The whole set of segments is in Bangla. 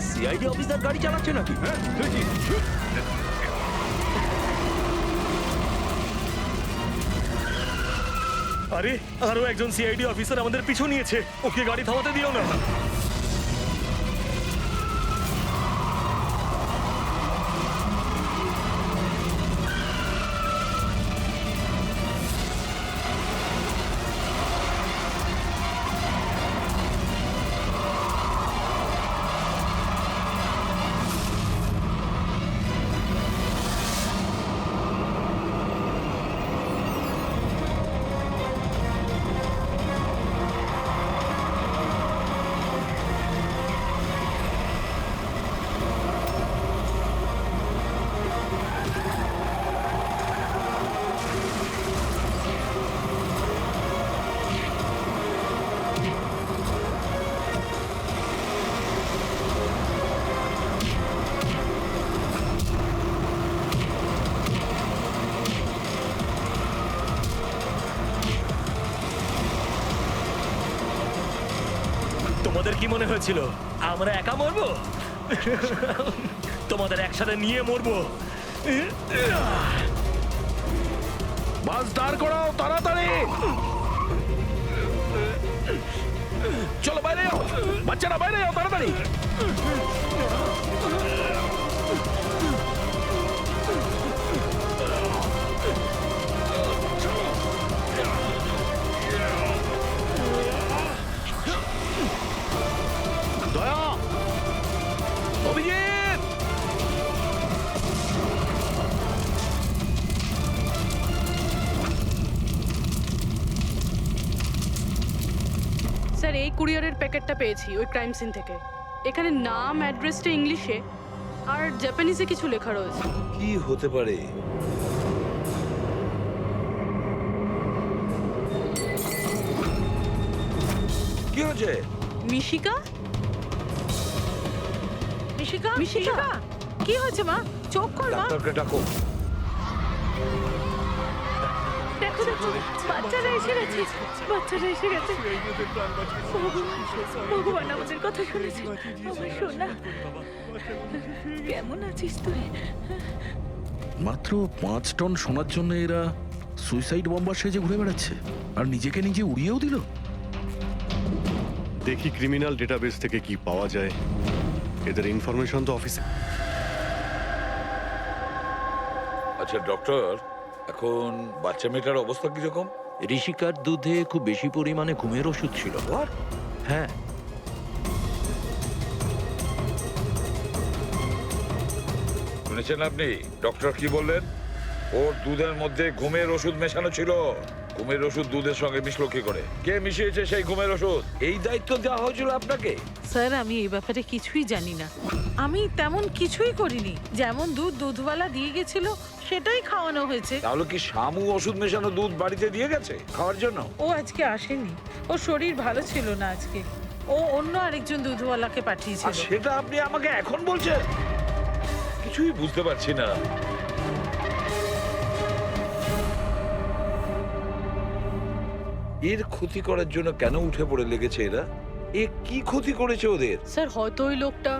সিআইডি অফিসার গাড়ি চালাচ্ছে নাকি? হ্যাঁ দেখি। আরে আরো একজন সিআইডি অফিসার আমাদের পিছু নিয়েছে, ওকে গাড়ি থামাতে দিও না। তোমাদের কি মনে হয়েছিল আমরা একা মরবো? তোমাদের একসাথে নিয়ে মরবো। বাস দাঁড় করাও তাড়াতাড়ি। চলো বাইরে যাও, বাচ্চারা বাইরে যাও তাড়াতাড়ি। দয়া, অভিজিৎ, স্যার এই কুরিয়ারের প্যাকেটটা পেয়েছি ওই ক্রাইম সিন থেকে। এখানে নাম অ্যাড্রেসটা ইংলিশে আর জাপানিজে কিছু লেখা রয়েছে। কি হতে পারে? কি হয়েছে? মিশিকা? মিশিকা মিশিকা কি হয়েছে মা? চোখ খোল মা। ডাক্তারকে ডাকো। দেখো দেখো বাচ্চারা এসে গেছে, বাচ্চারা এসে গেছে। ভগবান আমাদের কথা শুনেছে। আমার সোনা, কেমন আছিস তুই? মাত্র 5 টন সোনার জন্য এরা সুইসাইড বম্বার সেজে ঘুরে বেড়াচ্ছে আর নিজেকে নিজে উড়িয়েও দিল। দেখি ক্রিমিনাল ডেটাবেস থেকে কি পাওয়া যায়। এদের ইনফরমেশন তো অফিসে। আচ্ছা ডক্টর, এখন বাচ্চা মেয়েটার অবস্থা কিরকম? ঋষিকার দুধে খুব বেশি পরিমাণে ঘুমের ওষুধ ছিল। হ্যাঁ, শুনেছেন আপনি ডক্টর কি বললেন? ওর দুধের মধ্যে ঘুমের ওষুধ মেশানো ছিল। ঘুমের ওষুধ দুধের সঙ্গে মিশলো কি করে? কে মিশিয়েছে সেই ঘুমের ওষুধ? এই দায়িত্ব দেওয়া হয়েছিল আপনাকে? স্যার আমি এই ব্যাপারে কিছুই জানি না। আমি তেমন কিছুই করিনি। যেমন দুধ দুধওয়ালা দিয়ে গেছিল সেটাই খাওয়ানো হয়েছে। তাহলে কি শামু ওষুধ মেশানো দুধ বাড়িতে দিয়ে গেছে খাওয়ার জন্য? ও আজকে আসেনি, ওর শরীর ভালো ছিল না আজকে। ও অন্য আরেকজন দুধওয়ালাকে আর পাঠিয়েছিল। সেটা আপনি আমাকে এখন বলছেন? কিছুই বুঝতে পারছি না। এর ক্ষতি করার জন্য কেন উঠে পড়ে লেগেছে এরা? এ কি ক্ষতি করেছে ওদের? স্যার হয়তো ওই লোকটা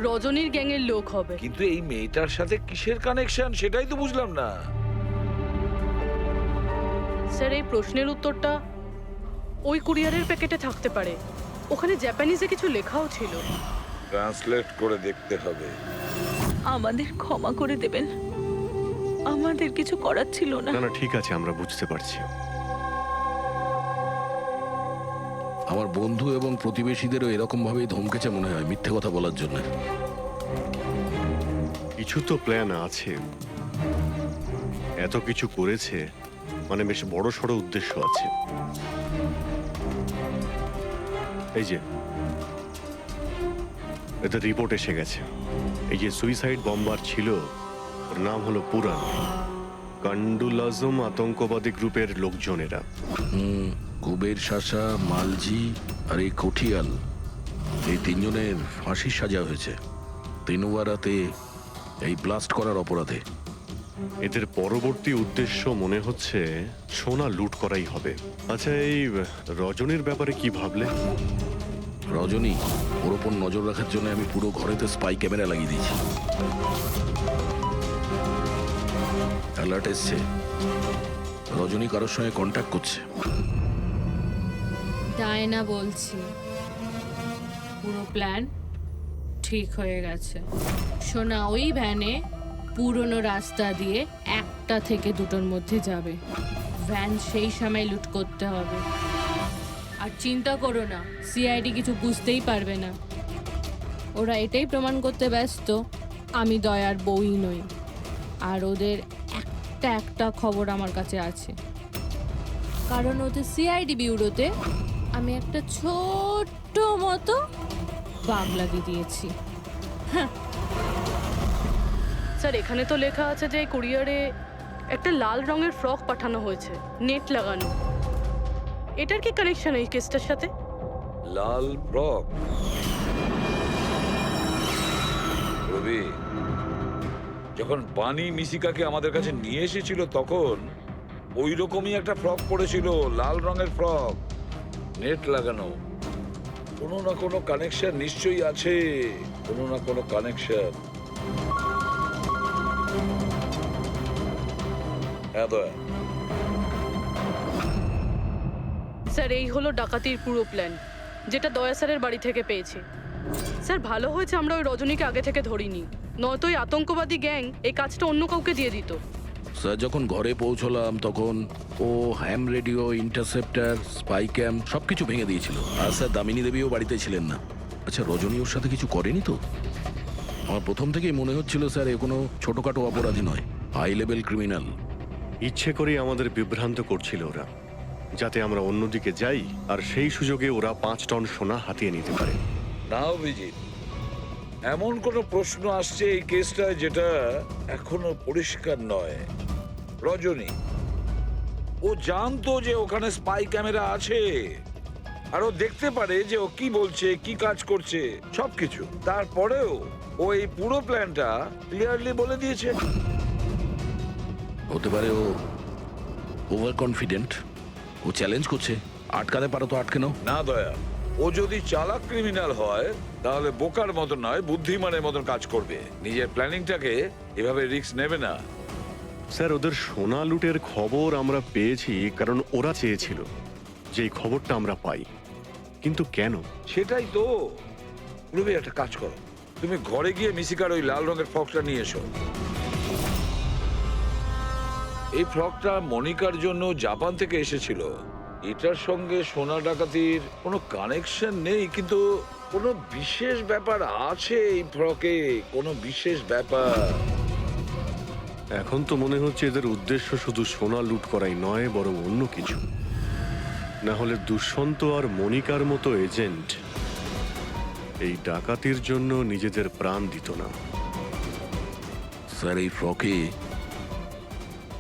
রজনীর গ্যাংয়ের লোক হবে। কিন্তু এই মেয়েটার সাথে কিসের কানেকশন সেটাই তো বুঝলাম না। স্যার এই প্রশ্নের উত্তরটা ওই কুরিয়ারের প্যাকেটে থাকতে পারে। ওখানে জাপানিজে কিছু লেখাও ছিল। ট্রান্সলেট করে দেখতে হবে। আমাদের ক্ষমা করে দেবেন, আমাদের কিছু করার ছিল না। না না ঠিক আছে, আমরা বুঝতে পারছি। আমার বন্ধু এবং প্রতিবেশীদেরও এরকম ভাবেই ধমকেছে মনে হয় মিথ্যে কথা বলার জন্য। কিছু তো প্ল্যান আছে। এত কিছু করেছে মানে বেশ বড় সড় উদ্দেশ্য আছে। এই যে এদের রিপোর্ট এসে গেছে। এই যে সুইসাইড বম্বার ছিল ওর নাম হলো পুরান। কান্ডুলাজম আতঙ্কবাদী গ্রুপের লোকজনেরা। কুবের শাসা, মালজি আর এই কঠিয়াল, এই 3 জনের ফাঁসির সাজা হয়েছে তিনুয়ারাতে এই ব্লাস্ট করার অপরাধে। এদের পরবর্তী উদ্দেশ্য মনে হচ্ছে সোনা লুট করাই হবে। আচ্ছা এই রজনীর ব্যাপারে কি ভাবলে? রজনী, ওর ওপর নজর রাখার জন্য আমি পুরো ঘরেতে স্পাই ক্যামেরা লাগিয়ে দিয়েছি। অ্যালার্ট এসছে, রজনী কারোর সঙ্গে কন্ট্যাক্ট করছে। ডায়না বলছি, পুরো প্ল্যান ঠিক হয়ে গেছে। সোনা ওই ভ্যানে পুরনো রাস্তা দিয়ে 1টা থেকে 2টোর মধ্যে যাবে। ভ্যান সেই সময় লুট করতে হবে। আর চিন্তা করো না, সিআইডি কিছু বুঝতেই পারবে না। ওরা এটাই প্রমাণ করতে ব্যস্ত আমি দয়ার বউই নই। আর ওদের একটা খবর আমার কাছে আছে, কারণ ওদের সিআইডি ব্যুরোতে আমি একটা ছোট্ট মতো বাগ লাগিয়ে দিয়েছি। স্যার এখানে তো লেখা আছে যে কুরিয়ারে একটা লাল রঙের ফ্রক পাঠানো হয়েছে, নেট লাগানো। এটার কি কানেকশন এই কেসটার সাথে? লাল ফ্রক? রবি, যখন বানি মিশিকাকে আমাদের কাছে নিয়ে এসেছিল তখন ওই রকমই একটা ফ্রক পরেছিল, লাল রঙের ফ্রক, নেট লাগানো। কোনো না কোনো কানেকশন নিশ্চয়ই আছে, কোনো না কোনো কানেকশন। হ্যাঁ দয়া। স্যার এই হলো ডাকাতির পুরো প্ল্যান, যেটা দয়া স্যারের বাড়ি থেকে পেয়েছি। স্যার ভালো হয়েছে আমরা ওই রজনীকে আগে থেকে ধরিনি, নয়তো ওই আতঙ্কবাদী গ্যাং এই কাজটা অন্য কাউকে দিয়ে দিত। স্যার যখন ঘরে পৌঁছলাম তখন ও হ্যাম রেডিও, ইন্টারসেপ্টার, স্পাই ক্যাম্প সবকিছু ভেঙে দিয়েছিল। আর স্যার দামিনী দেবীও বাড়িতে ছিলেন না। আচ্ছা, রজনী ওর সাথে কিছু করেনি তো? আমার প্রথম থেকেই মনে হচ্ছিল স্যার এ কোনো ছোটখাটো অপরাধী নয়, হাই লেভেল ক্রিমিনাল। ইচ্ছে করেই আমাদের বিভ্রান্ত করছিল ওরা, যাতে আমরা অন্যদিকে যাই আর সেই সুযোগে ওরা 5 টন সোনা হাতিয়ে নিতে পারে। না অভিজিৎ, এমন কোনো প্রশ্ন আসছে এই কেসটায় যেটা এখনো পরিষ্কার নয়। রজনী, ও জানতো যে ওখানে স্পাই ক্যামেরা আছে, আর ও দেখতে পারে যে ও কি বলছে, কি কাজ করছে, সবকিছু। তারপরেও ও এই পুরো প্ল্যানটা ক্লিয়ারলি বলে দিয়েছে। হতে পারে ও ওভার কনফিডেন্ট, ও চ্যালেঞ্জ করছে। আটকাতে পারো তো আটকে নাও। না দয়া, ও যদি চালাক ক্রিমিনাল হয় তাহলে বোকার মতন নয়, বুদ্ধিমানের মতন কাজ করবে। নিজের প্ল্যানিংটাকে এভাবে রিস্ক নেবে না। স্যার, ওদের সোনা লুটের খবর আমরা পেয়েছি কারণ ওরা চেয়েছিল যে এই খবরটা আমরা পাই। কিন্তু কেন? সেটাই তো। রবি, একটা কাজ করো, তুমি ঘরে গিয়ে মিশিকার ওই লাল রঙের ফ্রকটা নিয়ে এসো। এই ফ্রকটা মনিকার জন্য জাপান থেকে এসেছিল। এটার সঙ্গে সোনা ডাকাতির কোনো কানেকশন নেই, কিন্তু কোনো বিশেষ ব্যাপার আছে এই ফ্রকে, কোনো বিশেষ ব্যাপার। এখন তো মনে হচ্ছে এদের উদ্দেশ্য শুধু সোনা লুট করাই নয়, বরং অন্য কিছু। না হলে দুষ্যন্ত আর মনিকার মতো এজেন্ট এই ডাকাতির জন্য নিজেদের প্রাণ দিত না। স্যার এই ফ্রকে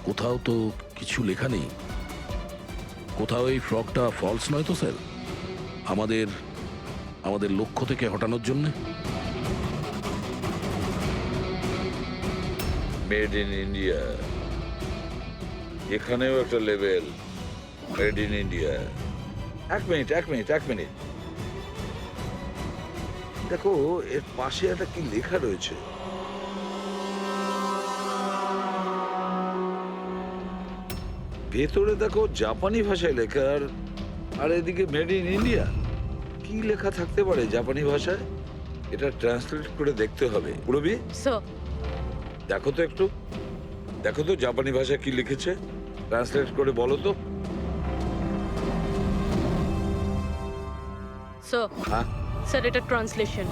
কোথাও তো কিছু লেখা নেই। কোথাও এই ফ্রকটা ফলস নয় তো স্যার? আমাদের লক্ষ্য থেকে হটানোর জন্য। মেড ইন ইন্ডিয়া, এখানেও একটা লেভেল, মেড ইন ইন্ডিয়া। এক মিনিট, দেখো এর পাশে একটা কি লেখা রয়েছে। ভেতরে দেখো জাপানি ভাষায় লেখা, আর এদিকে মেড ইন ইন্ডিয়া। কি লেখা থাকতে পারে জাপানি ভাষায়? এটা ট্রান্সলেট করে দেখতে হবে। পুরবি, স্যার দেখো তো জাপানি ভাষায় কি লিখেছে, ট্রান্সলেট করে বলো তো। স্যার, হ্যাঁ, স্যার এটা ট্রান্সলেশন।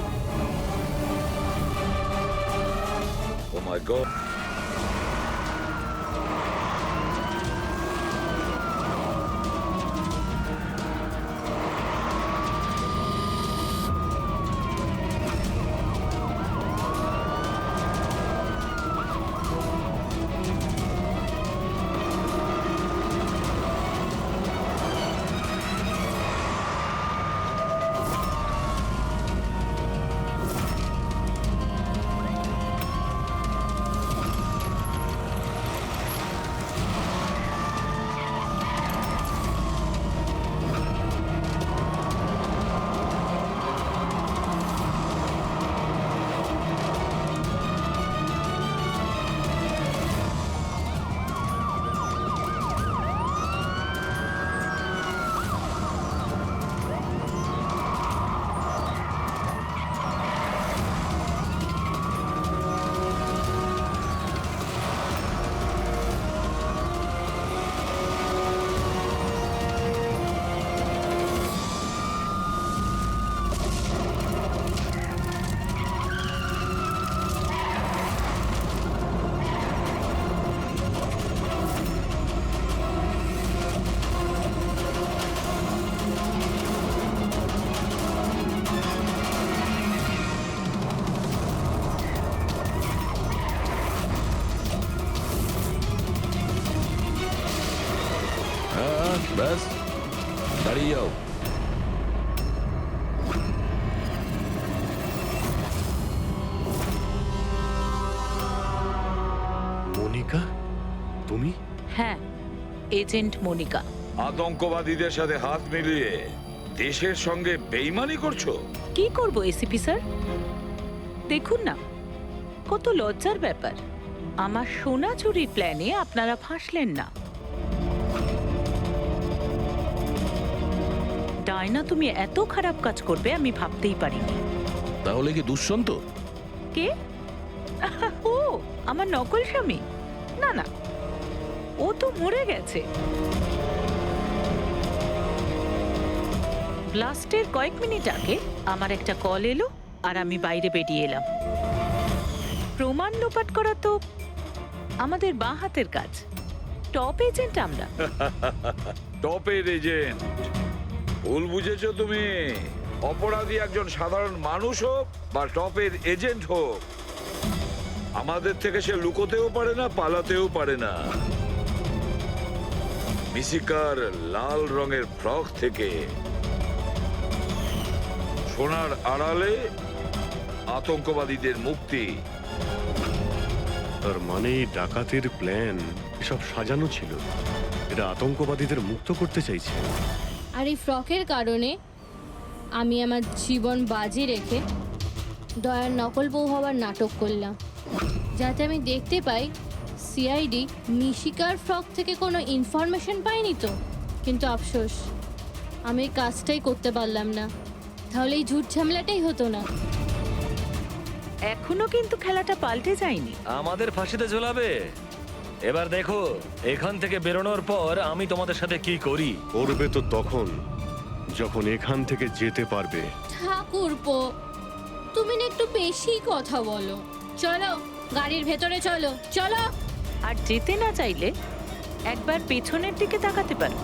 ও মাই গড। ব্যাস দাঁড়িয়ে যাও। মনিকা, তুমি? হ্যাঁ, এজেন্ট মনিকা। আতঙ্কবাদীদের সাথে হাত মিলিয়ে দেশের সঙ্গে বেইমানি করছো? কি করব এসিপি স্যার? দেখুন না, কত লজ্জার ব্যাপার। আমার সোনা চুরির প্ল্যানে আপনারা ফাঁসলেন না। ডায়না, তুমি এত খারাপ কাজ করবে আমি ভাবতেই পারিনি। তাহলে কি দুষ্যন্ত? কে? ও আমার নকল স্বামী? না না, ও তো মরে গেছে। ব্লাস্টের কয়েক মিনিট আগে আমার একটা কল এলো আর আমি বাইরে বেরিয়ে এলাম। প্রমাণ লোপাট করা তো আমাদের বাঁ হাতের কাজ। টপ এজেন্ট আমরা। টপের এজেন্ট? ভুল বুঝেছো তুমি। অপরাধী একজন সাধারণ মানুষ হোক বা টপের এজেন্ট হোক, আমাদের থেকে সে লুকোতেও পারে না, পালাতেও পারে না। মিশিকার লাল রঙের ফ্রক থেকে সোনার আড়ালে আতঙ্কবাদীদের মুক্তি। তার মানে এই ডাকাতির প্ল্যান এসব সাজানো ছিল। এরা আতঙ্কবাদীদের মুক্ত করতে চাইছে। আর এই ফ্রকের কারণে আমি আমার জীবন বাজি রেখে দয়ার নকল বউ হওয়ার নাটক করলাম, যাতে আমি দেখতে পাই সিআইডি মিশিকার ফ্রক থেকে কোনো ইনফরমেশন পাইনি তো। কিন্তু আফসোস, আমি এই কাজটাই করতে পারলাম না, তাহলে এই ঝুট ঝামেলাটাই হতো না। এখনো কিন্তু খেলাটা পাল্টে যায়নি। আমাদের ফাঁসিতে ঝোলাবে। এবার দেখো এখান থেকে বেরোনোর পর আমি তোমাদের সাথে কি করি। করবে তো তখন যখন এখান থেকে যেতে পারবে। ঠাকুরপো, তুমি না একটু বেশি কথা বলো। চলো গাড়ির ভেতরে চলো, চলো। আর যেতে না চাইলে একবার পেছনের দিকে তাকাতে পারো।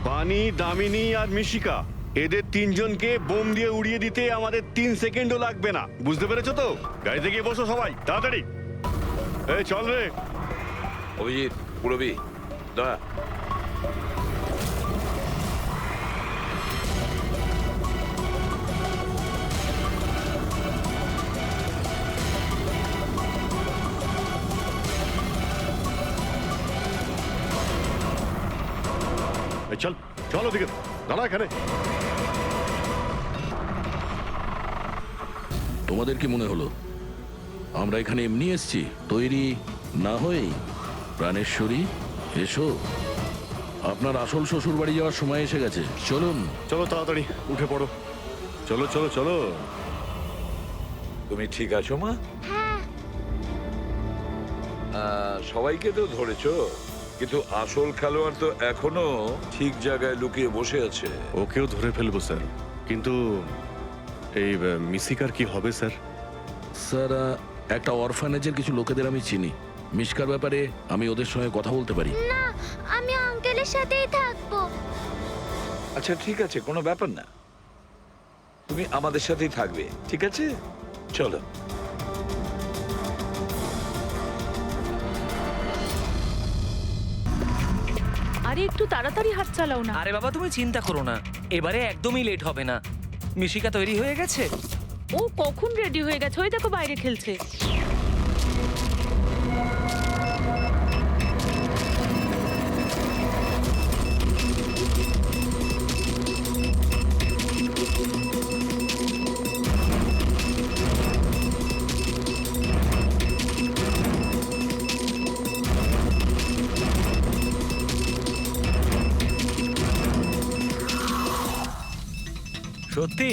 বানি, দামিনী আর মিশিকা, এদের তিনজনকে বোম দিয়ে উড়িয়ে দিতে আমাদের 3 সেকেন্ডও লাগবে না। বুঝতে পেরেছো তো? গাড়িতে গিয়ে বসো সবাই, তাড়াতাড়ি। এই চল রে। অভিজিৎ, পুরবি, দয়া। এই চল, চল ওদিকে, দাঁড়া এখানে। তোমাদের কি মনে হলো আমরা এখানে এমনি এসছি? তৈরি না হয়েই? প্রাণেশ্বরী, এসো। আপনার আসল শ্বশুর বাড়ি যাওয়ার সময় এসে গেছে। চলুন। চলো তাড়াতাড়ি উঠে পড়ো। চলো চলো চলো। তুমি ঠিক আছো মা? সবাইকে তো ধরেছো, কিন্তু আসল খেলোয়াড় তো এখনো ঠিক জায়গায় লুকিয়ে বসে আছে। ওকেও ধরে ফেলবো স্যার, কিন্তু এই মিশিকার কি হবে স্যার? স্যার, একটা অরফানেজের কিছু লোকেদের আমি চিনি। মিশকার ব্যাপারে আমি ওদের সঙ্গে কথা বলতে পারি। না, আমি আঙ্কেলের সাথেই থাকবো। আচ্ছা ঠিক আছে, কোনো ব্যাপার না, তুমি আমাদের সাথেই থাকবে, ঠিক আছে? চলো। আরে একটু তাড়াতাড়ি হাত চালাও না। আরে বাবা তুমি চিন্তা করো না, এবারে একদমই লেট হবে না। মিশিকা তৈরি হয়ে গেছে। ও কখন রেডি হয়ে গেছে? ওই দেখো বাইরে খেলছে। সত্যি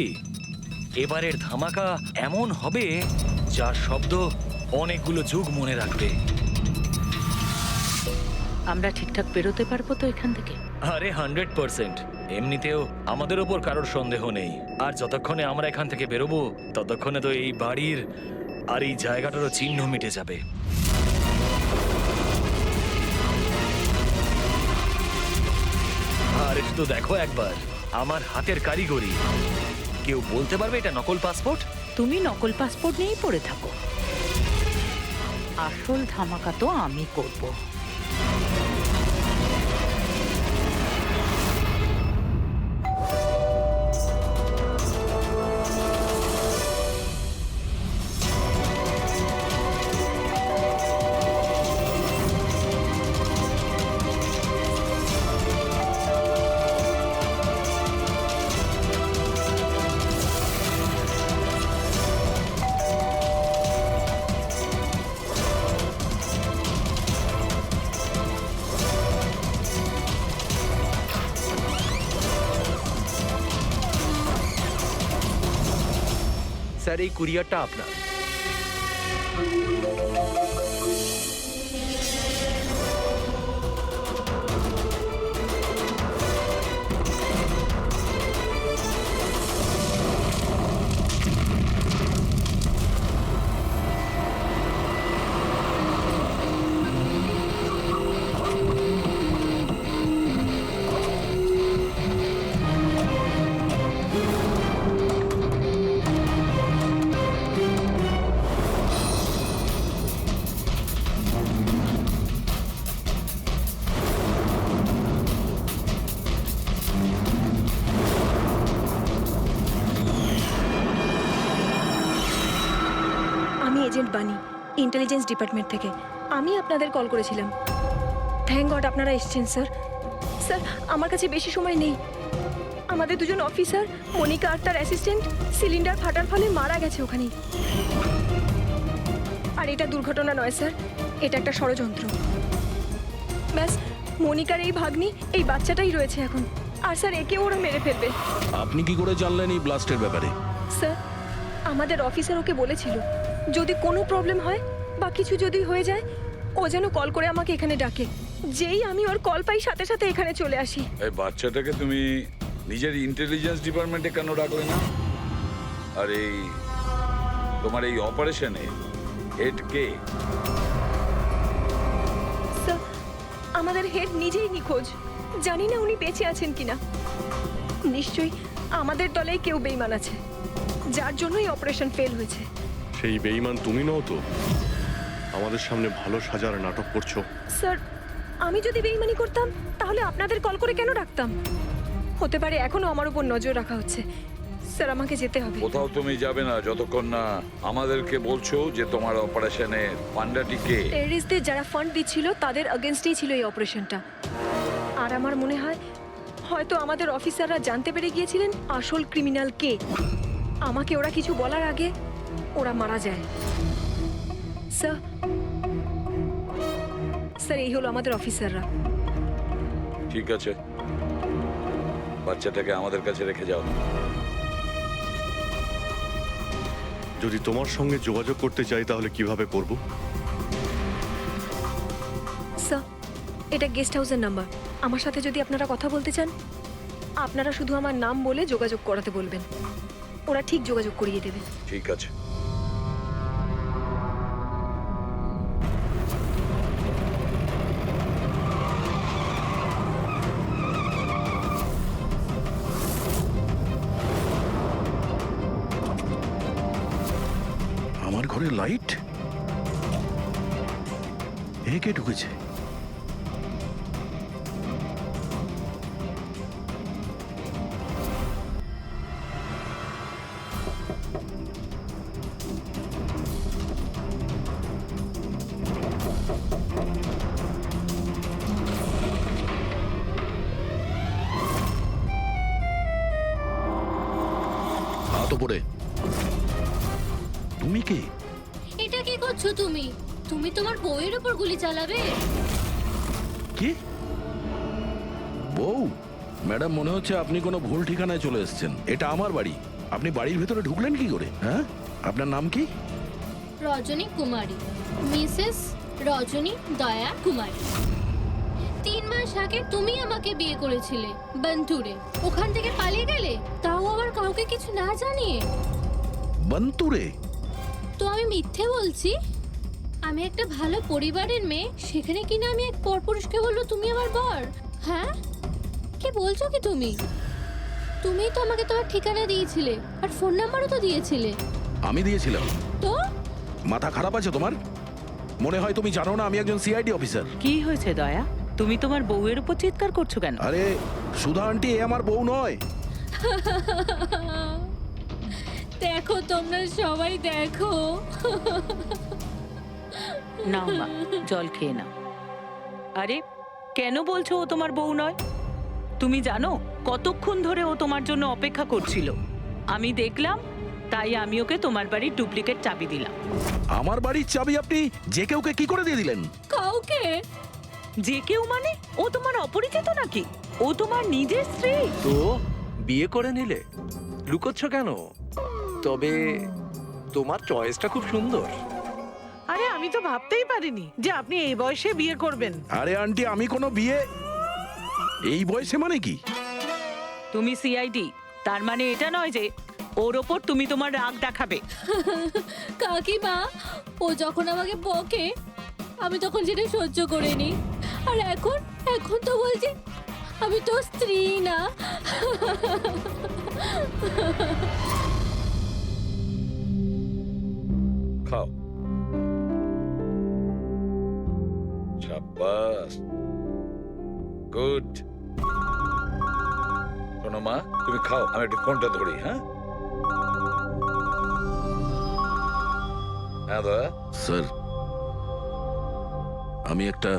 এবারের ধামাকা এমন হবে যার শব্দ অনেকগুলো যুগ মনে রাখবে। আমরা ঠিকঠাক বেরোতে পারবো তো এখান থেকে? আরে 100%। এমনিতেও আমাদের ওপর কারোর সন্দেহ নেই। আর যতক্ষণে আমরা এখান থেকে বেরোবো ততক্ষণে তো এই বাড়ির আর এই জায়গাটারও চিহ্ন মিটে যাবে। আর একটু দেখো একবার আমার হাতের কারিগরি। কেউ বলতে পারবে এটা নকল পাসপোর্ট? তুমি নকল পাসপোর্ট নিয়েই পড়ে থাকো। আসল ধামাকা তো আমি করব। স্যার এই কুরিয়ারটা আপনার। আমি এজেন্ট বানি, ইন্টেলিজেন্স ডিপার্টমেন্ট থেকে। আমি আপনাদের কল করেছিলাম। থ্যাংক গড আপনারা এসেছেন স্যার। স্যার আমার কাছে বেশি সময় নেই। আমাদের দুজন অফিসার, মনিকা আর তার অ্যাসিস্ট্যান্ট, সিলিন্ডার ফাটার ফলে মারা গেছে ওখানেই। আর এটা দুর্ঘটনা নয় স্যার, এটা একটা ষড়যন্ত্র। ব্যাস মনিকার এই ভাগ্নি, এই বাচ্চাটাই রয়েছে এখন। আর স্যার একে ওরা মেরে ফেলবে। আপনি কি করে জানলেন এই ব্লাস্টের ব্যাপারে? স্যার আমাদের অফিসার ওকে বলেছিল যদি কোনো প্রবলেম হয় বা কিছু যদি হয়ে যায় ও যেন কল করে আমাকে এখানে ডাকে। যেই আমি ওর কল পাই সাথে সাথে এখানে চলে আসি। এই বাচ্চাটাকে তুমি নিজের ইন্টেলিজেন্স ডিপার্টমেন্টে কেন ডাকলে না? আর এই তোমার এই অপারেশনে হেড কে? স্যার আমাদের হেড নিজেই নিখোঁজ। জানি না উনি বেঁচে আছেন কিনা। নিশ্চয়ই আমাদের দলেই কেউ বেইমান আছে, যার জন্যই অপারেশন ফেল হয়েছে। সেই বেঈমান তুমি নও তো? আমাদের সামনে ভালো সাজার নাটক করছো। স্যার আমি যদি বেইমানি করতাম তাহলে আপনাদের কল করে কেন ডাকতাম? হতে পারে এখনো আমার উপর নজর রাখা হচ্ছে। স্যার আমাকে যেতে হবে। কোথাও তুমি যাবে না যতক্ষণ না আমাদেরকে বলছো যে তোমার অপারেশনে পান্ডাটি কে। টেররিস্টদের যারা ফান্ড দিচ্ছিল তাদের এগেনস্টেই ছিল এই অপারেশনটা। আর আমার মনে হয় হয়তো আমাদের অফিসাররা জানতে পেরে গিয়েছিলেন আসল ক্রিমিনাল কে। আমাকে ওরা কিছু বলার আগে ওরা মারা যায়। স্যার স্যার এই হলো আমাদের অফিসাররা। ঠিক আছে, বাচ্চাটাকে আমাদের কাছে রেখে যাও। যদি তোমার সঙ্গে যোগাযোগ করতে চাই তাহলে কিভাবে করব? স্যার এটা গেস্ট হাউসের নাম্বার। আমার সাথে যদি আপনারা কথা বলতে চান আপনারা শুধু আমার নাম বলে যোগাযোগ করাতে বলবেন, ওরা ঠিক যোগাযোগ করিয়ে দেবে। ঠিক আছে। আমার ঘরে লাইট? এ কে ঢুকেছে? হাত উপরে। তুমি কে? এটা কি করছো তুমি? তুমি তোমার বউয়ের উপর গুলি চালাবে? কি বউ? ম্যাডাম মনে হচ্ছে আপনি কোনো ভুল ঠিকানায় চলে এসেছেন। এটা আমার বাড়ি। আপনি বাড়ির ভেতরে ঢুকলেন কি করে? হ্যাঁ, আপনার নাম কি? রজনী কুমারী, মিসেস রজনী দয়া কুমারী। 3 মাস আগে তুমি আমাকে বিয়ে করেছিলে বন্তুরে। ওখান থেকে পালিয়ে গেলে, তাও আবার কাউকে কিছু না জানিয়ে। বন্তুরে? তো আমি মিথ্যে বলছি? আমি একটা ভালো পরিবারের মেয়ে, সেখানে কিনা আমি এক পরপুরুষকে বললো তুমি আমার বর। হ্যাঁ, কি বলছো কি তুমি? তুমিই তো আমাকে তোমার ঠিকানা দিয়েছিলে আর ফোন নাম্বারও তো দিয়েছিলে। আমি দিয়েছিলাম? তো মাথা খারাপ আছে তোমার? মনে হয় তুমি জানো না আমি একজন সিআইডি অফিসার। কি হয়েছে দয়া? তুমি তোমার বউয়ের উপর চিৎকার করছো কেন? আরে সুধা আন্টি, এ আমার বউ নয়। দেখো তোমরা সবাই দেখো। নাও মা, জল খেয়ে নাও। আরে কেন বলছো ও তোমার বউ নয়? তুমি জানো কতক্ষণ ধরে ও তোমার জন্য অপেক্ষা করছিল? আমি দেখলাম, তাই আমি ওকে তোমার বাড়ির ডুপ্লিকেট চাবি দিলাম। আমার বাড়ির চাবি আপনি যে কেউকে কি করে দিয়ে দিলেন? কাউকে? যে কেউ মানে? ও তোমার অপরিচিত নাকি? ও তোমার নিজের স্ত্রী। তো বিয়ে করে নিলে, লুকোচ্ছ কেন? তবে তোমার চয়েসটা খুব সুন্দর। আরে আমি তো ভাবতেই পারিনি যে আপনি এই বয়সে বিয়ে করবেন। আরে আন্টি, আমি কোনো বিয়ে এই বয়সে মানে কি? তুমি সিআইডি, তার মানে এটা নয় যে ওর ওপর তুমি তোমার রাগ দেখাবে। কাকিমা, ও যখন আমাকে বকে আমি তখন সেটা সহ্য করে নি, আর এখন এখন তো বলছে আমি তো স্ত্রী না। খাও। শাবাশ, গুড। শোনো মা, তুমি খাও, আমি একটু ফোনটা ধরি। হ্যাঁ হ্যাঁ দয়া। স্যার, আমি একটা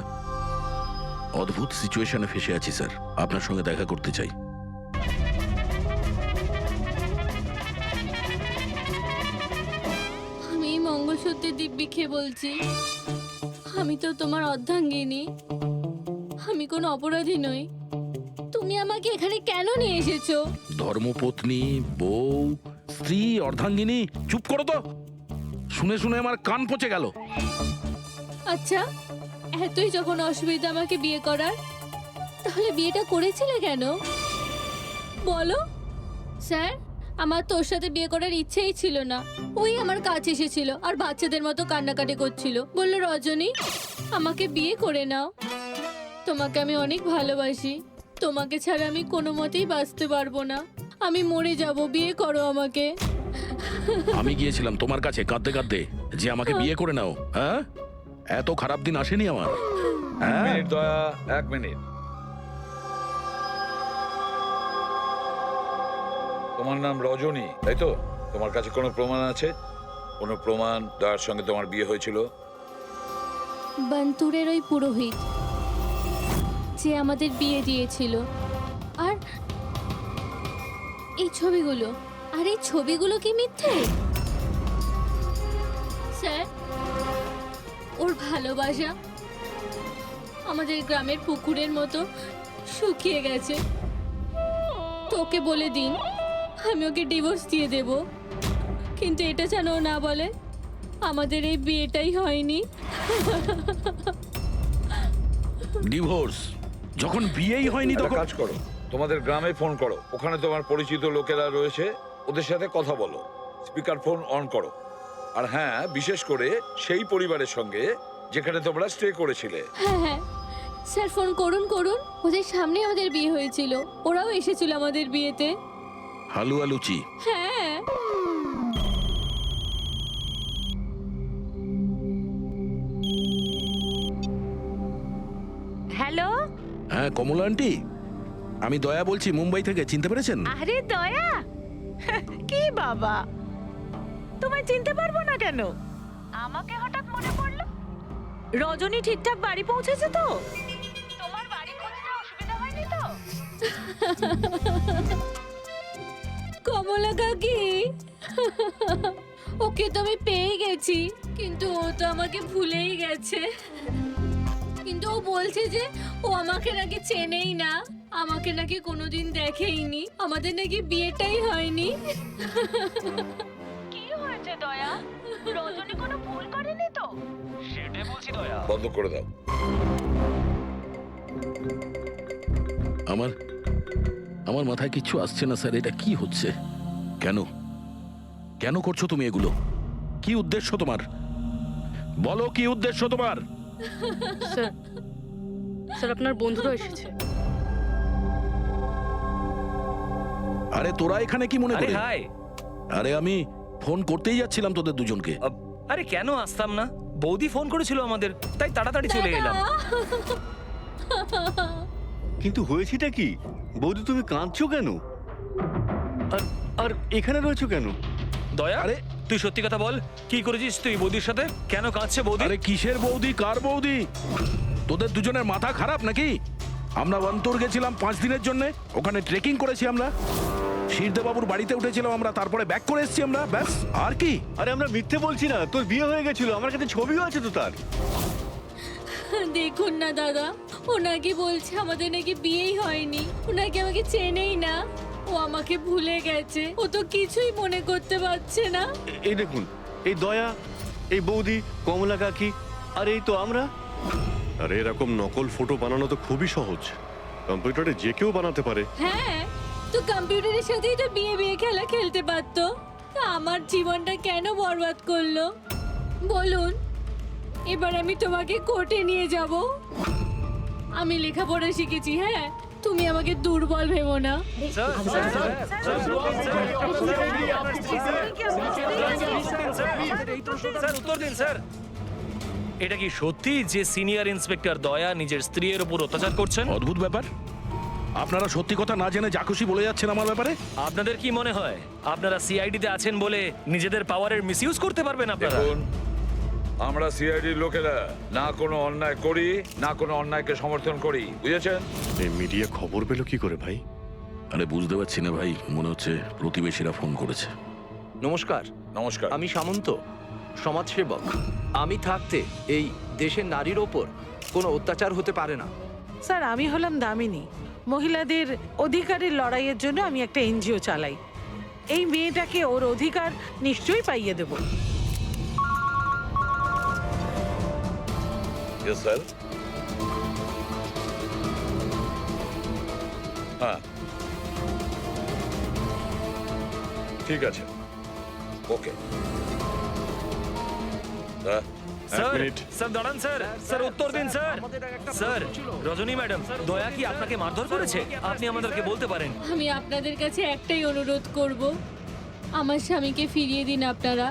অদ্ভুত সিচুয়েশনে ফেসে আছি স্যার, আপনার সঙ্গে দেখা করতে চাই। আমি এই মঙ্গলসূত্রের দিব্যি খেয়ে বলছি, আমি তো তোমার অর্ধাঙ্গিনী, আমি কোনো অপরাধী নই। তুমি আমাকে এখানে কেন নিয়ে এসেছো? ধর্মপত্নী, বউ, স্ত্রী, অর্ধাঙ্গিনী, চুপ করো তো। শুনে শুনে আমার কান পচে গেল। আচ্ছা, এতই যখন অসুবিধা আমাকে বিয়ে করার, তাহলে বিয়েটা করেছিলে কেন বলো? স্যার, আমার তোর সাথে বিয়ে করার ইচ্ছেই ছিল না। ওই আমার কাছে এসেছিল আর বাচ্চাদের মতো কান্নাকাটি করছিল, বলল রজনী আমাকে বিয়ে করে নাও, তোমাকে আমি অনেক ভালোবাসি, তোমাকে ছাড়া আমি কোনো মতেই বাঁচতে পারবো না, আমি মরে যাব, বিয়ে করো আমাকে। আমি গিয়েছিলাম তোমার কাছে কাঁদতে কাঁদতে যে আমাকে বিয়ে করে নাও। হ্যাঁ, এত খারাপ দিন আসেনি আমার। হ্যাঁ, মিনিট দয়া, 1 মিনিট। তোমার নাম রজনী, তাই তো? তোমার কাছে কোনো প্রমাণ আছে? কোনো প্রমাণ দয়ার সঙ্গে তোমার বিয়ে হয়েছিল? বান্তুরের ওই পুরোহিত যে আমাদের বিয়ে দিয়েছিল, আর এই ছবিগুলো, আর এই ছবিগুলো কি মিথ্যে? স্যার, ওর ভালোবাসা আমাদের গ্রামের পুকুরের মতো শুকিয়ে গেছে। তোকে বলে দিন আমি ওকে ডিভোর্স দিয়ে দেব, কিন্তু এটা যেন ও না বলে আমাদের এই বিয়েটাই হয়নি। ডিভোর্স? যখন বিয়েই হয়নি একটা তখন কাজ করো, তোমাদের গ্রামে ফোন করো, ওখানে তোমার পরিচিত লোকেরা রয়েছে, ওদের সাথে কথা বলো, স্পিকার ফোন অন করো। আর হ্যাঁ, বিশেষ করে সেই পরিবারের সঙ্গে যেখানে তোমরা স্টে করেছিলে। হ্যাঁ হ্যাঁ স্যার, ফোন করুন করুন, ওদের সামনে আমাদের বিয়ে হয়েছিল, ওরাও এসেছিল আমাদের বিয়েতে। হালুয়া লুচি। হ্যাঁ। হ্যালো। হ্যাঁ কমলা আন্টি, আমি দয়া বলছি মুম্বাই থেকে, চিনতে পেরেছেন? আরে দয়া, কি বাবা, তোমায় চিনতে পারবো না কেন? আমাকে হঠাৎ মনে পড়লো। রজনী ঠিকঠাক বাড়ি পৌঁছেছে তো? তোমার বাড়ি খুঁজতে অসুবিধা হয়নি তো? কমলা কাকি, ওকে তো আমি পেয়ে গেছি, কিন্তু ও তো আমাকে ভুলেই গেছে। কিন্তু ও বলছে যে ও আমাকে নাকি চেনেই না, আমাকে নাকি কোনোদিন দেখেইনি, আমাদের নাকি বিয়েটাই হয়নি। কি হয়েছে দয়া? রজনী কোনো ভুল করেনি তো? সেটাই বলছি দয়া। বন্ধ করে দাও। আমার মাথায় কিচ্ছু আসছে না স্যার, এটা কি হচ্ছে? কেন কেন করছো তুমি এগুলো? কি উদ্দেশ্য তোমার? বলো কি উদ্দেশ্য তোমার? স্যার, স্যার আপনার বন্ধুরা এসেছে। আরে তোরা এখানে কি মনে আরে করে? হাই। আরে আমি ফোন করতেই যাচ্ছিলাম তোদের দুজনকে। আরে কেন আসতাম না? বৌদি ফোন করেছিল আমাদের, তাই তাড়াতাড়ি চলে এলাম। কিন্তু হয়েছেটা কি? বৌদি তুমি কাঁদছো কেন? আর আর এখানে রয়েছো কেন? দয়া, আরে তুই সত্যি কথা বল, কি করেছিস তুই বৌদির সাথে? কেন কাঁদছে বৌদি? আরে কিসের বৌদি, কার বৌদি? তোদের দুজনের মাথা খারাপ নাকি? আমরা অন্তর গেছিলাম 5 দিনের জন্য, ওখানে ট্রেকিং করেছি আমরা। শিরদেবাবুর বাড়িতে উঠেছিলাম আমরা, তারপরে ব্যাক করে এসেছি আমরা, ব্যাস। আর কি? আরে আমরা মিথ্যে বলছি না, তোর বিয়ে হয়ে গেছিল, আমার কাছে ছবিও আছে তো তার। দেখুন না দাদা, ও নাকি বলছে আমাদের নাকি বিয়েই হয়নি, ও নাকি আমাকে চেনেই না, ও আমাকে ভুলে গেছে, ও তো কিছুই মনে করতে পারছে না। এই দেখুন, এই দয়া, এই বৌদি, কমলা কাকি, আর এই তো আমরা। আরে এরকম নকল ফটো বানানো তো খুবই সহজ, কম্পিউটারে যে কেউ বানাতে পারে। হ্যাঁ, তো কম্পিউটারের সাথেই তো বিয়ে বিয়ে খেলা খেলতে পারতো। তা আমার জীবনটা কেন বরবাদ করলো বলুন? এবার আমি তোমাকে কোর্টে নিয়ে যাব। আমি লেখাপড়া শিখেছি, হ্যাঁ, তুমি আমাকে দুর্বল ভেবো না। স্যার উত্তর দিন স্যার। এটা কি সত্যি যে সিনিয়র ইন্সপেক্টর দয়া নিজের স্ত্রীর উপর অত্যাচার করছেন? অদ্ভুত ব্যাপার, আপনারা সত্যি কথা না জেনে যা খুশি বলে যাচ্ছেন আমার ব্যাপারে। আপনাদের কি মনে হয় আপনারা সিআইডিতে আছেন বলে নিজেদের পাওয়ারের মিসইউজ করতে পারবেন আপনারা? দেখুন, আমরা সিআইডির লোকেরা না কোনো অন্যায় করি, না কোনো অন্যায়কে সমর্থন করি, বুঝেছেন? এই মিডিয়া খবর পেলো কি করে ভাই? আরে বুঝতে পারছি না ভাই, মনে হচ্ছে প্রতিবেশীরা ফোন করেছে। নমস্কার। নমস্কার। আমি সামন্ত, সমাজসেবক। আমি থাকতে এই দেশের নারীর ওপর কোনো অত্যাচার হতে পারে না। স্যার, আমি হলাম দামিনী। মহিলাদের অধিকারের লড়াইয়ের জন্য আমি একটা এনজিও চালাই। এই মেয়েটাকে ওর অধিকার নিশ্চয়ই পাইয়ে দেব। Yes sir. হ্যাঁ, ঠিক আছে, ওকে। Sir, minute. স্যার দাঁড়ান স্যার, স্যার উত্তর দিন স্যার। স্যার, রজনী ম্যাডাম, দয়া কি আপনাকে মারধর করেছে? আপনি আমাদেরকে বলতে পারেন। আমি আপনাদের কাছে একটাই অনুরোধ করব, আমার স্বামীকে ফিরিয়ে দিন আপনারা,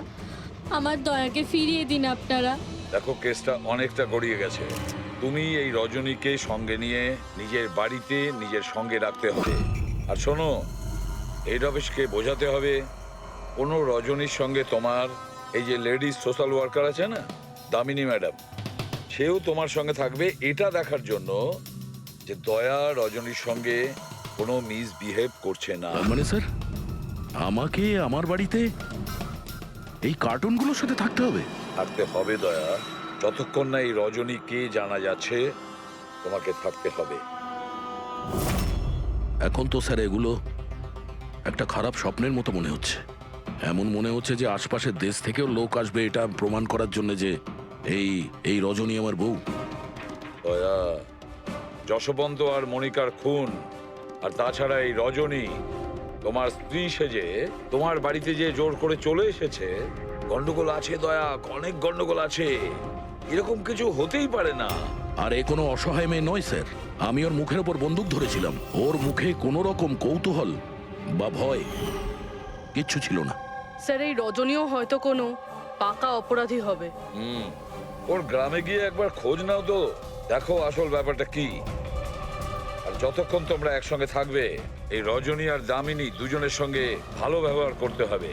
আমার দয়াকে ফিরিয়ে দিন আপনারা। দেখো, কেসটা অনেকটা গড়িয়ে গেছে। তুমি এই রজনীকে সঙ্গে নিয়ে নিজের বাড়িতে নিজের সঙ্গে রাখতে হবে। আর শোনো, হেড অফিসকে বোঝাতে হবে কোনো রজনীর সঙ্গে তোমার এই যে লেডিস সোশ্যাল ওয়ার্কার আছে না, দামিনী ম্যাডাম, সেও তোমার সঙ্গে থাকবে, এটা দেখার জন্য যে দয়া রজনীর সঙ্গে কোনো মিসবিহেভ করছে না। তার মানে স্যার, আমাকে আমার বাড়িতে এই কার্টুনগুলোর সাথে থাকতে হবে? থাকতে হবে দয়া, যতক্ষণ না এই রজনী কে জানা যাচ্ছে, তোমাকে থাকতে হবে। এখন তো স্যার এগুলো একটা খারাপ স্বপ্নের মতো মনে হচ্ছে। এমন মনে হচ্ছে যে আশপাশের দেশ থেকেও লোক আসবে এটা প্রমাণ করার জন্য যে এই রজনী আমার বউ। দয়া, যশবন্ত আর মনিকার খুন, আর তাছাড়া এই রজনী তোমার স্ত্রী সেজে তোমার বাড়িতে যে জোর করে চলে এসেছে, গন্ডগোল আছে দয়া, অনেক গন্ডগোল আছে। এরকম কিছু হতেই পারে না। আর এ কোনো অসহায় মেয়ে নয় স্যার। আমি ওর মুখের ওপর বন্দুক ধরেছিলাম, ওর মুখে কোনো রকম কৌতূহল বা ভয় কিচ্ছু ছিল না। স্যার, এই রজনীও হয়তো কোনো পাকা অপরাধী হবে। ওর গ্রামে গিয়ে একবার খোঁজ নাও তো, দেখো আসল ব্যাপারটা কি। আর যতক্ষণ তোমরা একসঙ্গে থাকবে, এই রজনী আর দামিনী দুজনের সঙ্গে ভালো ব্যবহার করতে হবে,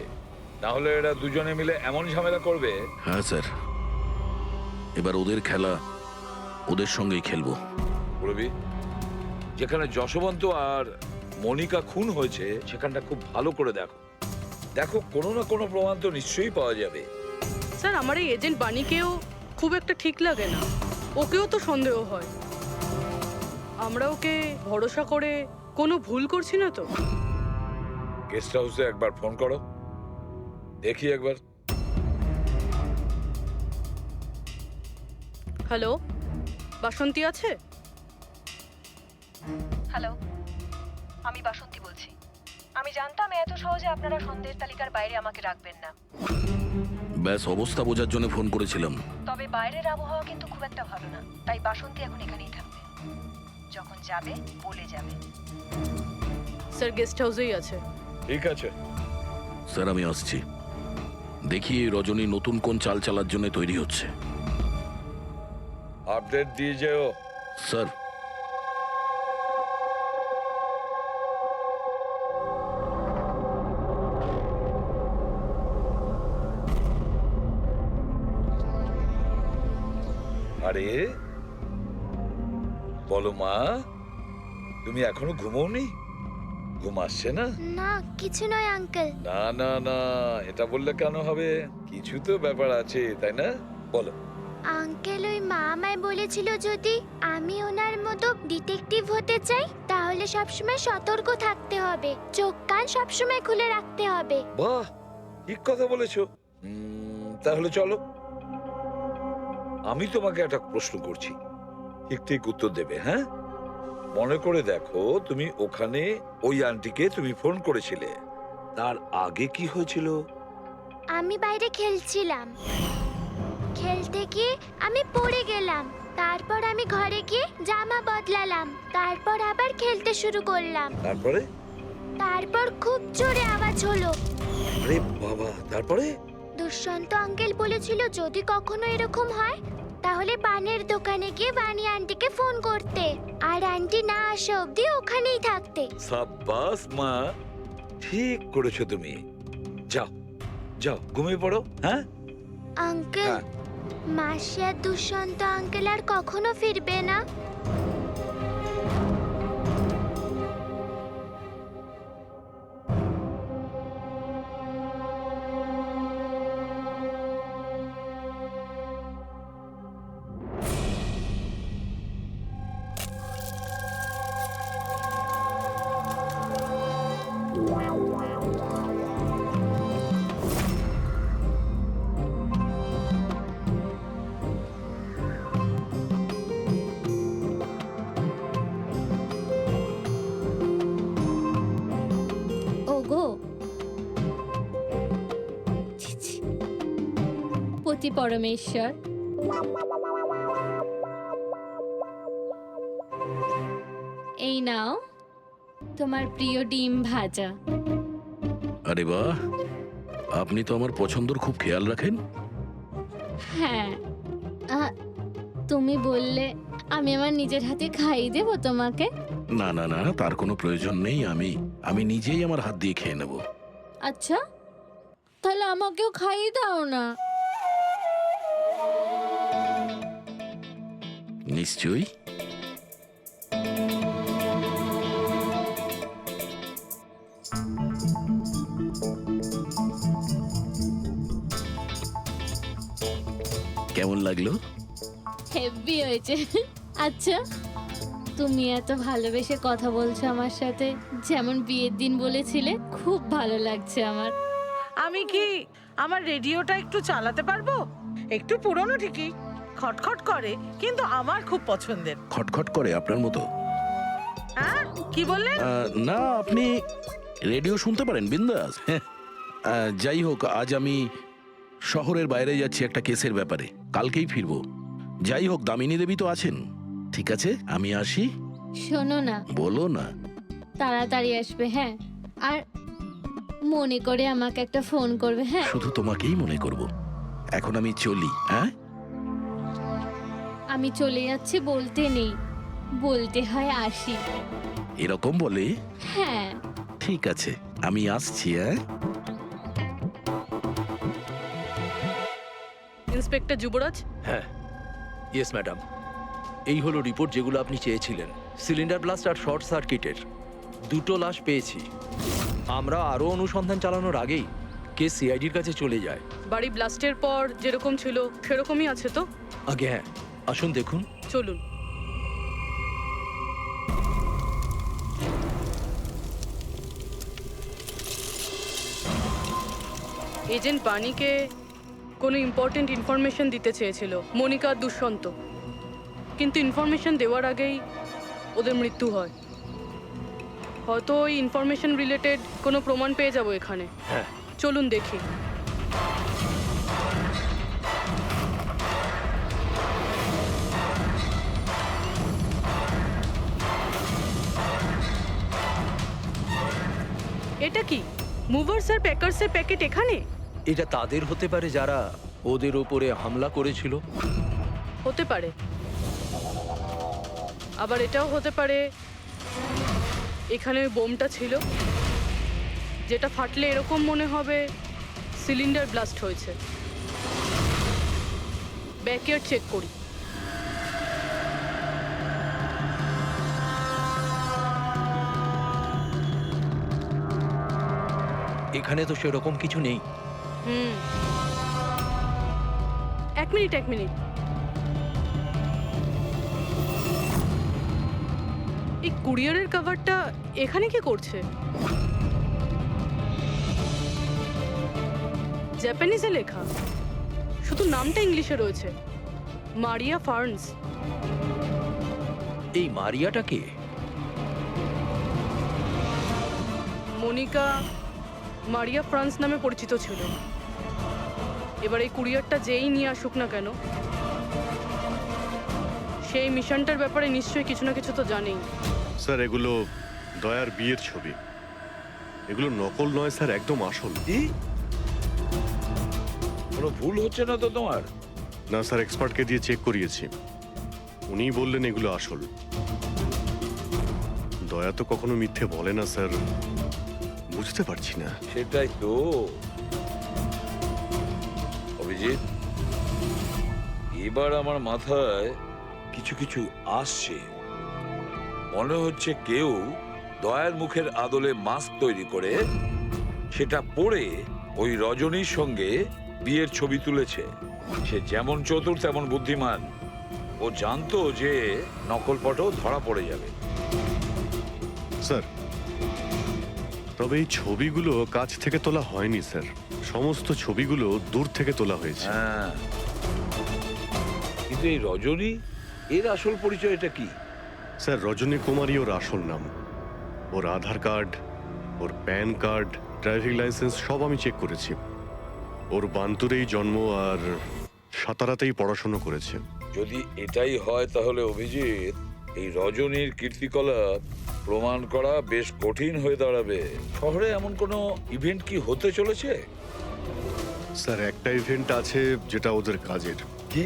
না হলে এরা দুজনে মিলে এমন ঝামেলা করবে। হ্যাঁ স্যার, এবার ওদের খেলা ওদের সঙ্গেই খেলবো। রবি, যেখানে যশবন্ত আর মনিকা খুন হয়েছে সেখানটা খুব ভালো করে দেখো, দেখো কোনো না কোনো প্রমাণ তো নিশ্চয়ই পাওয়া যাবে। স্যার, আমার এই এজেন্ট বাণীকেও খুব একটা ঠিক লাগে না, ওকেও তো সন্দেহ হয়। আমরা ওকে ভরসা করে কোনো ভুল করছি না তো? গেস্ট হাউসে একবার ফোন করো, দেখি একবার। হ্যালো, বাসন্তী আছে? হ্যালো, আমি বাসন্তী বলছি। আমি জানতাম এত সহজে আপনারা সন্দেহের তালিকার বাইরে আমাকে রাখবেন না। ব্যাস অবস্থা বোঝার জন্য ফোন করেছিলাম। তবে বাইরের আবহাওয়া কিন্তু খুব একটা ভালো না, তাই বাসন্তী এখন এখানেই থাকবে। যখন যাবে বলে যাবে। স্যার, গেস্ট হাউসেই আছে। ঠিক আছে স্যার, আমি আসছি। দেখি এই রজনী নতুন কোন চাল চালার জন্য তৈরি হচ্ছে। আপডেট দিয়ে যেও। স্যার আরে বলো মা, তুমি এখনো ঘুমোওনি? ঘুম আসছে না? না কিছু নয় আঙ্কেল। না না না, এটা বললে কেন হবে? কিছু তো ব্যাপার আছে, তাই না? বলো। আঙ্কেল ওই মা আমায় বলেছিল যদি আমি ওনার মতো ডিটেকটিভ হতে চাই তাহলে সবসময় সতর্ক থাকতে হবে, চোখ কান সবসময় খুলে রাখতে হবে। বাহ, ঠিক কথা বলেছো। তাহলে চলো, আমি তোমাকে একটা প্রশ্ন করছি, ঠিক ঠিক উত্তর দেবে। হ্যাঁ, মনে করে দেখো, তুমি ওখানে ওই আন্টিকে তুমি ফোন করেছিলে, তার আগে কি হয়েছিল? আমি বাইরে খেলছিলাম, খেলতে গিয়ে আমি পড়ে গেলাম, তারপর আমি ঘরে গিয়ে জামা বদলালাম, তারপর আবার খেলতে শুরু করলাম, তারপর খুব জোরে আওয়াজ হলো। আরে বাবা, তারপরে? দুষ্যন্ত আঙ্কেল বলেছিল যদি কখনো এরকম হয় তাহলে পানের দোকানে গিয়ে বানি আন্টিকে ফোন করতে, আর আন্টি না আসা অবধি ওখানেই থাকতে। সাব্বাস মা, ঠিক করেছো তুমি। যাও যাও, ঘুমিয়ে পড়ো। হ্যাঁ আঙ্কেল, মাসি আর দুষ্যন্ত আঙ্কেল আর কখনো ফিরবে না? ওগো ছি, ছি। পতি পরমেশ্বর, এই নাও তোমার প্রিয় ডিম ভাজা। আরে বাহ, আপনি তো আমার পছন্দর খুব খেয়াল রাখেন। হ্যাঁ, তুমি বললে আমি আমার নিজের হাতে খাইয়ে দেবো তোমাকে। না না না, তার কোনো প্রয়োজন নেই। আমি নিজেই আমার হাত দিয়ে খেয়ে নেব। আচ্ছা, তাহলে আমাকেও খাইয়ে দাও না। নিশ্চয়ই। কেমন লাগলো? হেভি হয়েছে। আচ্ছা, তুমি এত ভালোবেসে কথা বলছো আমার সাথে, যেমন বিয়ের দিন বলেছিলে। খুব ভালো লাগছে আমার। আমি কি আমার রেডিওটা একটু চালাতে পারবো? একটু পুরনো ঠিকই, খটখট করে, কিন্তু আমার খুব পছন্দের। খটখট করে আপনার মতো? হ্যাঁ, কি বললেন? না, আপনি রেডিও শুনতে পারেন বিন্দাস। যাই হোক, আজ আমি শহরের বাইরে যাচ্ছি একটা কেসের ব্যাপারে, কালকেই ফিরবো। যাই হোক, দামিনী দেবী তো আছেন। ঠিক আছে, আমি আসি। শোনো না, বলো না। তাড়াতাড়ি আসবে, হ্যাঁ? আর মনে করে আমাকে একটা ফোন করবে, হ্যাঁ? শুধু তোমাকেই মনে করব। এখন আমি চলি। হ্যাঁ, আমি চলে যাচ্ছি বলতে নেই, বলতে হয় আসি। এরকম বলে? হ্যাঁ। ঠিক আছে, আমি আসছি। হ্যাঁ, ইন্সপেক্টর যুবরাজ, হ্যাঁ, ইয়েস ম্যাডাম। এই হলো রিপোর্ট যেগুলো আপনি চেয়েছিলেন। সিলিন্ডার ব্লাস্ট আর শর্ট সার্কিটের দুটো লাশ পেয়েছি। আমরা আরও অনুসন্ধান চালানোর আগেই কেস সিআইডির কাছে চলে যায়। বাড়ি ব্লাস্টের পর যেরকম ছিল সেরকমই আছে তো? আগে হ্যাঁ, আসুন দেখুন। চলুন। এজেন্ট বাণীকে কোনো ইম্পর্টেন্ট ইনফরমেশন দিতে চেয়েছিল মনিকা আর দুষ্যন্ত, কিন্তু ইনফরমেশন দেওয়ার আগেই ওদের মৃত্যু হয়। হয়তো ওই ইনফরমেশন রিলেটেড কোনো প্রমাণ পেয়ে যাবো এখানে। হ্যাঁ, চলুন দেখি। এটা কি মুভার্স আর প্যাকার্সের প্যাকেট এখানে? এটা তাদের হতে পারে যারা ওদের ওপরে হামলা করেছিল। হতে পারে, আবার এটাও হতে পারে এখানে ওই বোমটা ছিল, যেটা ফাটলে এরকম মনে হবে সিলিন্ডার ব্লাস্ট হয়েছে। ব্যাকইয়ার্ড চেক করি। এখানে তো সেরকম কিছু নেই। এক মিনিট। এই কুরিয়ারের কভারটা এখানে কি করছে? জাপানিজে লেখা, শুধু নামটা ইংলিশে রয়েছে, মারিয়া ফার্নস। এই মারিয়াটা কে? মনিকা মারিয়া ফ্রান্স নামে পরিচিত ছিল। এবার এই কুরিয়ারটা যেই নিয়ে আসুক না কেন, সেই মিশনটার ব্যাপারে নিশ্চয়ই কিছু না কিছু তো জানেই। স্যার এগুলো দয়ার বিয়ের ছবি। এগুলো নকল নয় স্যার, একদম আসল। কি? কোনো ভুল হচ্ছে না তো তোমার? না স্যার, এক্সপার্টকে দিয়ে চেক করিয়েছি, উনিই বললেন এগুলো আসল। দয়া তো কখনো মিথ্যে বলে না স্যার, বুঝতে পারছি না। সেটাই তো অভিজিৎ, এবার আমার মাথায় কিছু কিছু আসছে। মনে হচ্ছে কেউ দয়ার মুখের আদলে মাস্ক তৈরি করে সেটা পরে ওই রজনীর সঙ্গে বিয়ের ছবি তুলেছে। সে যেমন চতুর তেমন বুদ্ধিমান। ও জানতো যে নকল ফটো ধরা পড়ে যাবে। স্যার তবে এই ছবিগুলো কাছ থেকে তোলা হয়নি স্যার, সমস্ত ছবিগুলো দূর থেকে তোলা হয়েছে। হ্যাঁ, কিন্তু এই রজনী, এর আসল পরিচয়টা কি? স্যার রজনী কুমারী ওর আসল নাম। ওর আধার কার্ড, ওর প্যান কার্ড, ড্রাইভিং লাইসেন্স সব আমি চেক করেছি। ওর বান্তুরেই জন্ম আর সাতারাতেই পড়াশোনা করেছে। যদি এটাই হয় তাহলে অভিজিৎ, এই রজনীর কীর্তিকলাপ প্রমাণ করা বেশ কঠিন হয়ে দাঁড়াবে। শহরে এমন কোনো ইভেন্ট কি হতে চলেছে? স্যার একটা ইভেন্ট আছে যেটা ওদের কাজের। কি?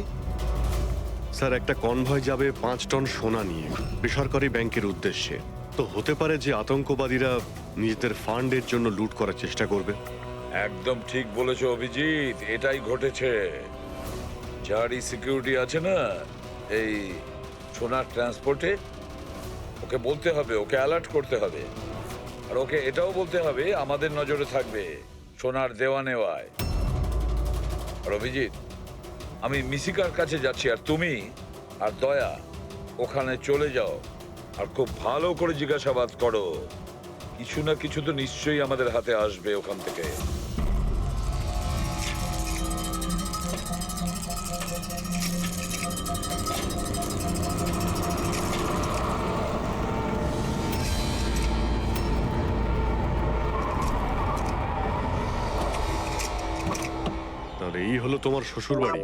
স্যার একটা কনভয় যাবে 5 টন সোনা নিয়ে বেসরকারি ব্যাংকের উদ্দেশ্যে। তো হতে পারে যে আতঙ্কবাদীরা নিজেদের ফান্ডের জন্য লুট করার চেষ্টা করবে। একদম ঠিক বলেছো অভিজিৎ, এটাই ঘটেছে। যারই সিকিউরিটি আছে না এই সোনার ট্রান্সপোর্টে, ওকে বলতে হবে, ওকে অ্যালার্ট করতে হবে। আর ওকে এটাও বলতে হবে আমাদের নজরে থাকবে সোনার দেওয়া নেওয়ায়। আর অভিজিৎ, আমি মিশিকার কাছে যাচ্ছি, আর তুমি আর দয়া ওখানে চলে যাও আর খুব ভালো করে জিজ্ঞাসাবাদ করো। কিছু না কিছু তো নিশ্চয়ই আমাদের হাতে আসবে ওখান থেকে। তাহলে এই হলো তোমার শ্বশুর বাড়ি।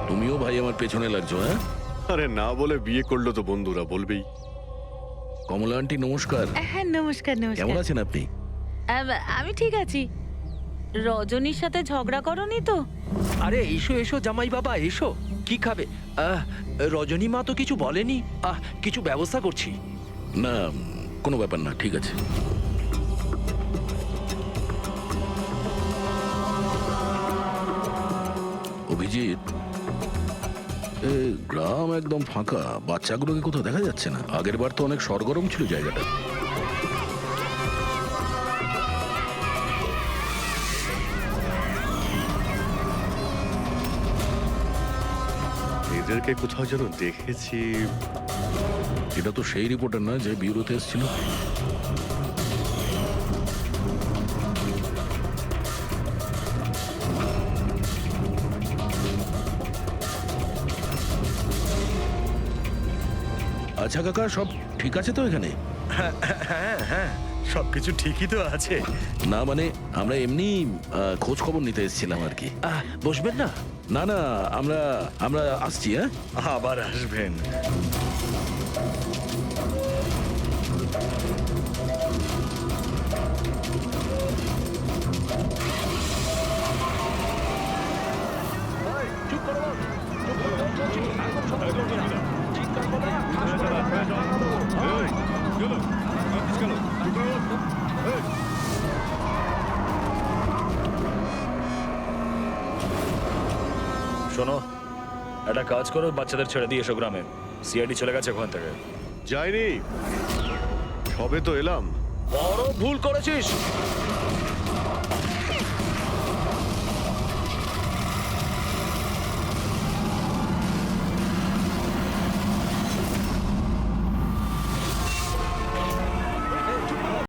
তুমিও ভাই আমার পেছনে লাগছো, হ্যাঁ? আরে না বলে বিয়ে করলো তো বন্ধুরা বলবেই। কমলা আন্টি নমস্কার। হ্যাঁ নমস্কার। কেমন আছেন আপনি? আমি ঠিক আছি। রজনীর সাথে ঝগড়া করনি তো? আরে এসো এসো জামাই বাবা, এসো। কি খাবে? রজনী মা তো কিছু বলেনি। কিছু ব্যবস্থা করছি। না কোনো ব্যাপার না, ঠিক আছে। অভিজিৎ, গ্রাম একদম ফাঁকা, বাচ্চাগুলোকে কোথাও দেখা যাচ্ছে না। আগের বার তো অনেক সরগরম ছিল জায়গাটা। এদেরকে কোথাও যেন দেখেছি। এটা তো সেই রিপোর্টার না যে ব্যুরোতে এসেছিল। আচ্ছা কাকা, সব ঠিক আছে তো এখানে? হ্যাঁ হ্যাঁ, সবকিছু ঠিকই তো আছে। না মানে আমরা এমনি খোঁজ খবর নিতে এসেছিলাম আর কি। বসবেন না? না না, আমরা আমরা আসছি। হ্যাঁ, আবার আসবেন। শোনো, একটা কাজ করো, বাচ্চাদের ছেড়ে দিয়ে এসো গ্রামে। সিআইডি চলে গেছে ওখান থেকে। যাইনি, সবে তো এলাম। বড় ভুল করেছিস।